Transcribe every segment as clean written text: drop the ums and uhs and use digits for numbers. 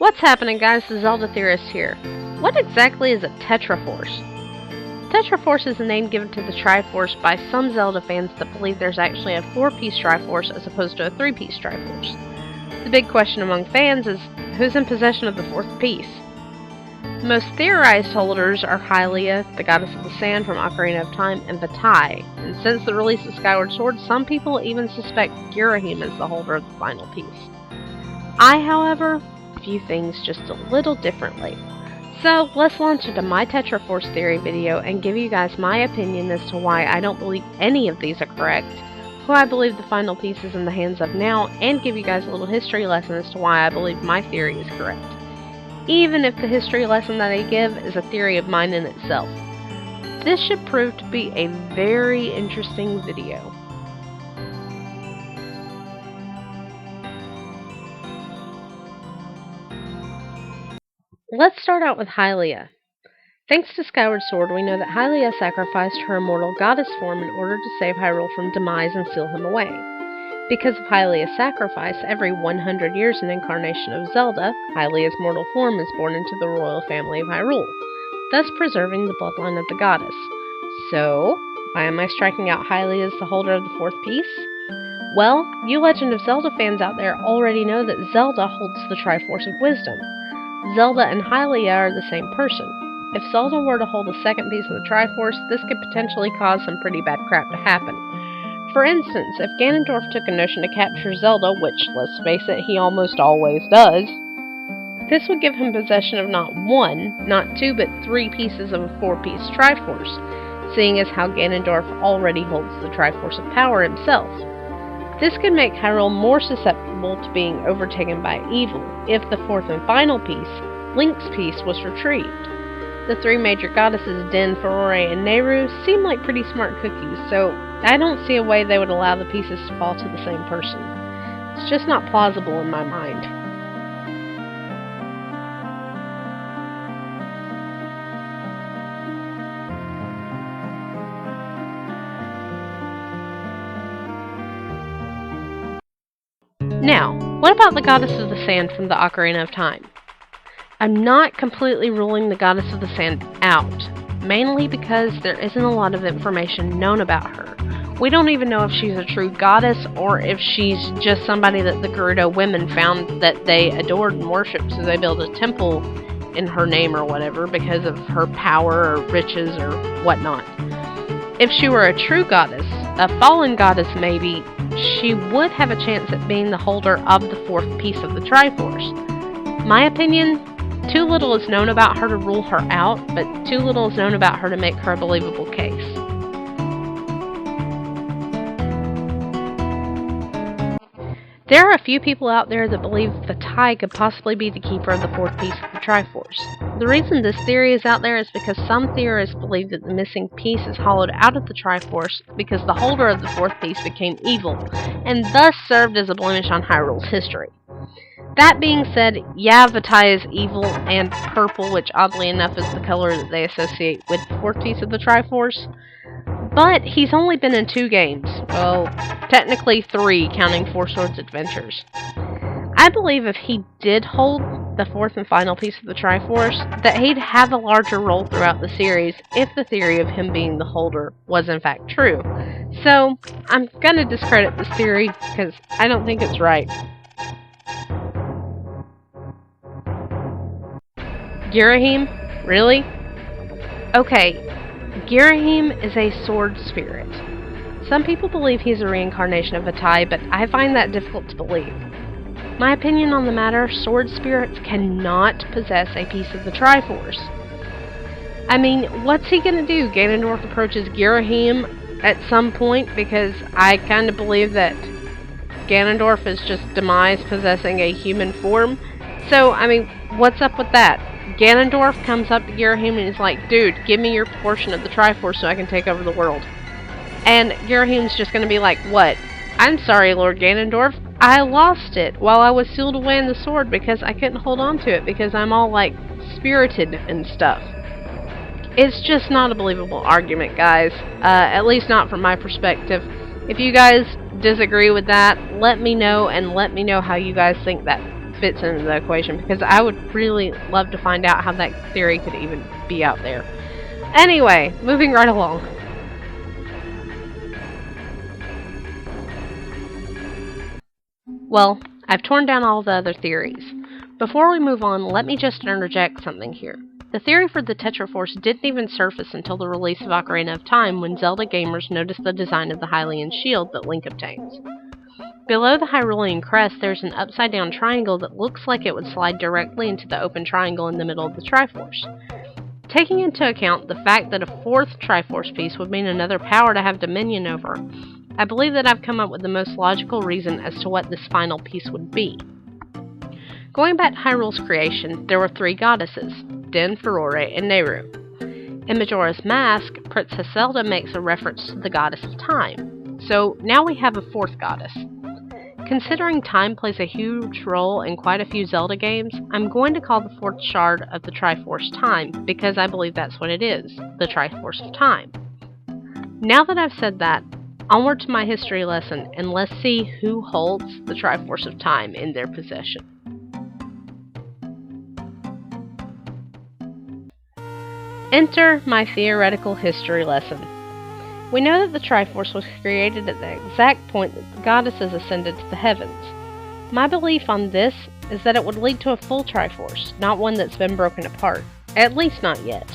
What's happening, guys? The Zelda Theorist here. What exactly is a Tetraforce? Tetraforce is the name given to the Triforce by some Zelda fans that believe there's actually a 4-piece Triforce as opposed to a 3-piece Triforce. The big question among fans is, who's in possession of the 4th piece? The most theorized holders are Hylia, the goddess of the sand from Ocarina of Time, and Vatai, and since the release of Skyward Sword, some people even suspect Girahim is the holder of the final piece. I, however, view things just a little differently. So, let's launch into my Tetraforce Theory video and give you guys my opinion as to why I don't believe any of these are correct, who I believe the final piece is in the hands of now, and give you guys a little history lesson as to why I believe my theory is correct. Even if the history lesson that I give is a theory of mine in itself. This should prove to be a very interesting video. Let's start out with Hylia. Thanks to Skyward Sword, we know that Hylia sacrificed her immortal goddess form in order to save Hyrule from demise and seal him away. Because of Hylia's sacrifice, every 100 years an incarnation of Zelda, Hylia's mortal form is born into the royal family of Hyrule, thus preserving the bloodline of the goddess. So, why am I striking out Hylia as the holder of the 4th piece? Well, you Legend of Zelda fans out there already know that Zelda holds the Triforce of Wisdom. Zelda and Hylia are the same person. If Zelda were to hold a 2nd piece of the Triforce, this could potentially cause some pretty bad crap to happen. For instance, if Ganondorf took a notion to capture Zelda, which, let's face it, he almost always does, this would give him possession of not 1, not 2, but 3 pieces of a 4-piece Triforce, seeing as how Ganondorf already holds the Triforce of Power himself. This could make Hyrule more susceptible to being overtaken by evil if the 4th and final piece, Link's piece, was retrieved. The 3 major goddesses, Din, Ferore, and Nehru, seem like pretty smart cookies, so I don't see a way they would allow the pieces to fall to the same person. It's just not plausible in my mind. Now, what about the Goddess of the Sand from the Ocarina of Time? I'm not completely ruling the Goddess of the Sand out, mainly because there isn't a lot of information known about her. We don't even know if she's a true goddess or if she's just somebody that the Gerudo women found that they adored and worshipped, so they built a temple in her name or whatever because of her power or riches or whatnot. If she were a true goddess, a fallen goddess maybe, she would have a chance at being the holder of the 4th piece of the Triforce. My opinion, too little is known about her to rule her out, but too little is known about her to make her a believable case. There are a few people out there that believe Vatai could possibly be the keeper of the 4th piece of the Triforce. The reason this theory is out there is because some theorists believe that the missing piece is hollowed out of the Triforce because the holder of the 4th piece became evil, and thus served as a blemish on Hyrule's history. That being said, yeah, Vatai is evil and purple, which oddly enough is the color that they associate with the 4th piece of the Triforce. But he's only been in 2 games. Well, technically 3, counting Four Swords Adventures. I believe if he did hold the 4th and final piece of the Triforce, that he'd have a larger role throughout the series if the theory of him being the holder was in fact true. So, I'm gonna discredit this theory, because I don't think it's right. Girahim? Really? Okay, Girahim is a sword spirit. Some people believe he's a reincarnation of Vatai, but I find that difficult to believe. My opinion on the matter, sword spirits cannot possess a piece of the Triforce. I mean, what's he gonna do? Ganondorf approaches Girahim at some point, because I kind of believe that Ganondorf is just demise possessing a human form. So, I mean, what's up with that? Ganondorf comes up to Girahim and he's like, dude, give me your portion of the Triforce so I can take over the world. And Girahim's just gonna be like, what? I'm sorry, Lord Ganondorf. I lost it while I was sealed away in the sword because I couldn't hold on to it because I'm all, like, spirited and stuff. It's just not a believable argument, guys. At least not from my perspective. If you guys disagree with that, let me know, and let me know how you guys think that fits into the equation, because I would really love to find out how that theory could even be out there. Anyway, moving right along. Well, I've torn down all the other theories. Before we move on, let me just interject something here. The theory for the Tetraforce didn't even surface until the release of Ocarina of Time, when Zelda gamers noticed the design of the Hylian shield that Link obtains. Below the Hyrulean crest, there's an upside-down triangle that looks like it would slide directly into the open triangle in the middle of the Triforce. Taking into account the fact that a fourth Triforce piece would mean another power to have dominion over, I believe that I've come up with the most logical reason as to what this final piece would be. Going back to Hyrule's creation, there were three goddesses, Din, Furore, and Nehru. In Majora's Mask, Princess Zelda makes a reference to the goddess of time, so now we have a fourth goddess. Considering time plays a huge role in quite a few Zelda games, I'm going to call the fourth shard of the Triforce Time, because I believe that's what it is, the Triforce of Time. Now that I've said that, onward to my history lesson, and let's see who holds the Triforce of Time in their possession. Enter my theoretical history lesson. We know that the Triforce was created at the exact point that the goddesses ascended to the heavens. My belief on this is that it would lead to a full Triforce, not one that's been broken apart. At least not yet.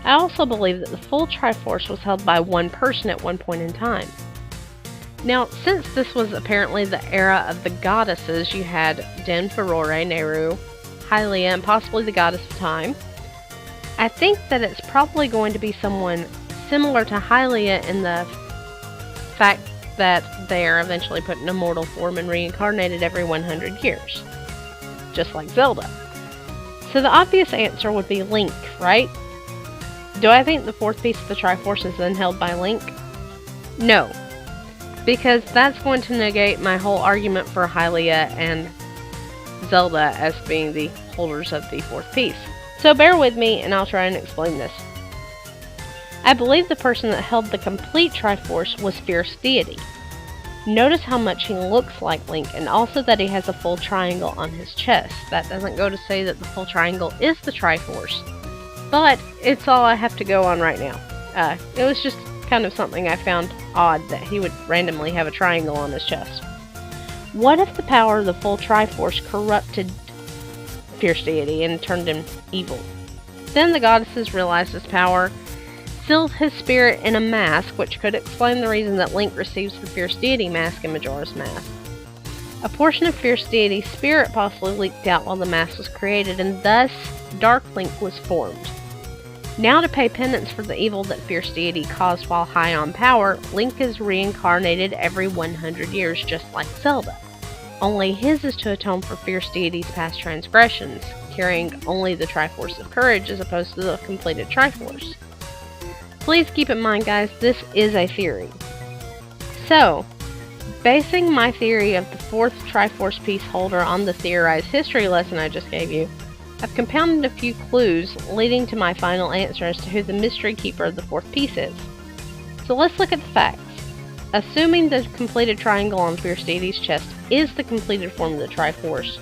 I also believe that the full Triforce was held by one person at one point in time. Now, since this was apparently the era of the goddesses, you had Din, Furore, Nehru, Hylia, and possibly the goddess of time, I think that it's probably going to be someone similar to Hylia in the fact that they are eventually put in a mortal form and reincarnated every 100 years. Just like Zelda. So the obvious answer would be Link, right? Do I think the fourth piece of the Triforce is then held by Link? No. Because that's going to negate my whole argument for Hylia and Zelda as being the holders of the fourth piece. So bear with me and I'll try and explain this. I believe the person that held the complete Triforce was Fierce Deity. Notice how much he looks like Link, and also that he has a full triangle on his chest. That doesn't go to say that the full triangle is the Triforce, but it's all I have to go on right now. It was just kind of something I found odd that he would randomly have a triangle on his chest. What if the power of the full Triforce corrupted Fierce Deity and turned him evil? Then the goddesses realized his power, sealed his spirit in a mask, which could explain the reason that Link receives the Fierce Deity mask in Majora's Mask. A portion of Fierce Deity's spirit possibly leaked out while the mask was created, and thus Dark Link was formed. Now, to pay penance for the evil that Fierce Deity caused while high on power, Link is reincarnated every 100 years, just like Zelda. Only his is to atone for Fierce Deity's past transgressions, carrying only the Triforce of Courage as opposed to the completed Triforce. Please keep in mind, guys, this is a theory. So, basing my theory of the fourth Triforce piece holder on the theorized history lesson I just gave you, I've compounded a few clues leading to my final answer as to who the mystery keeper of the fourth piece is. So let's look at the facts. Assuming the completed triangle on Fierce Deity's chest is the completed form of the Triforce,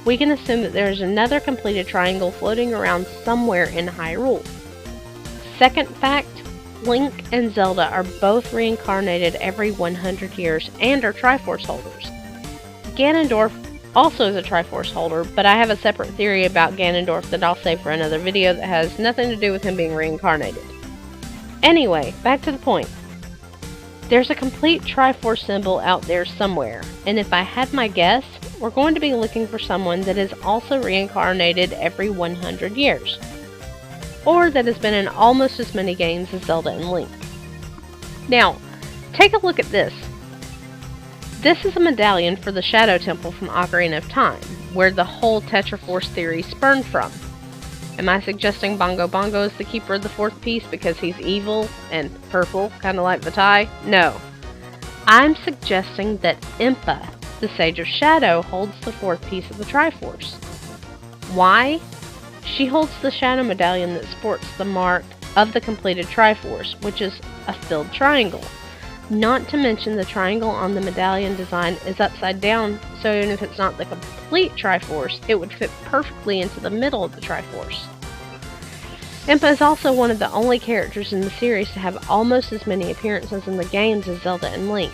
we can assume that there is another completed triangle floating around somewhere in Hyrule. Second fact, Link and Zelda are both reincarnated every 100 years and are Triforce holders. Ganondorf also is a Triforce holder, but I have a separate theory about Ganondorf that I'll save for another video that has nothing to do with him being reincarnated. Anyway, back to the point. There's a complete Triforce symbol out there somewhere, and if I had my guess, we're going to be looking for someone that is also reincarnated every 100 years. Or that has been in almost as many games as Zelda and Link. Now, take a look at this. This is a medallion for the Shadow Temple from Ocarina of Time, where the whole Tetraforce Theory spurned from. Am I suggesting Bongo Bongo is the keeper of the fourth piece because he's evil and purple, kind of like the tie? No. I'm suggesting that Impa, the Sage of Shadow, holds the fourth piece of the Triforce. Why? She holds the Shadow Medallion that sports the mark of the completed Triforce, which is a filled triangle. Not to mention the triangle on the medallion design is upside down, so even if it's not the complete Triforce, it would fit perfectly into the middle of the Triforce. Impa is also one of the only characters in the series to have almost as many appearances in the games as Zelda and Link.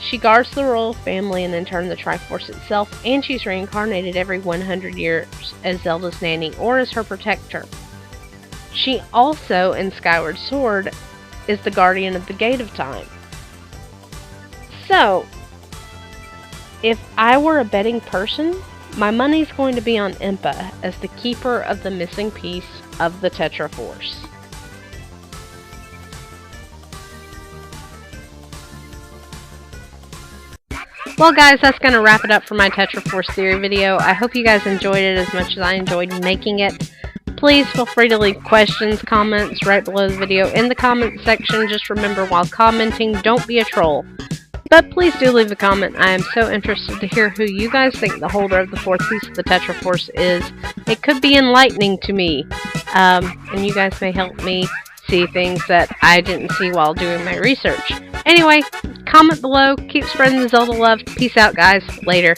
She guards the royal family and in turn the Triforce itself, and she's reincarnated every 100 years as Zelda's nanny or as her protector. She also, in Skyward Sword, is the guardian of the Gate of Time. So, if I were a betting person, my money's going to be on Impa as the keeper of the missing piece of the Tetraforce. Well guys, that's going to wrap it up for my Tetraforce Theory video. I hope you guys enjoyed it as much as I enjoyed making it. Please feel free to leave questions, comments right below the video in the comment section. Just remember, while commenting, don't be a troll. But please do leave a comment. I am so interested to hear who you guys think the holder of the fourth piece of the Tetraforce is. It could be enlightening to me. And you guys may help me see things that I didn't see while doing my research. Anyway, comment below. Keep spreading the Zelda love. Peace out, guys. Later.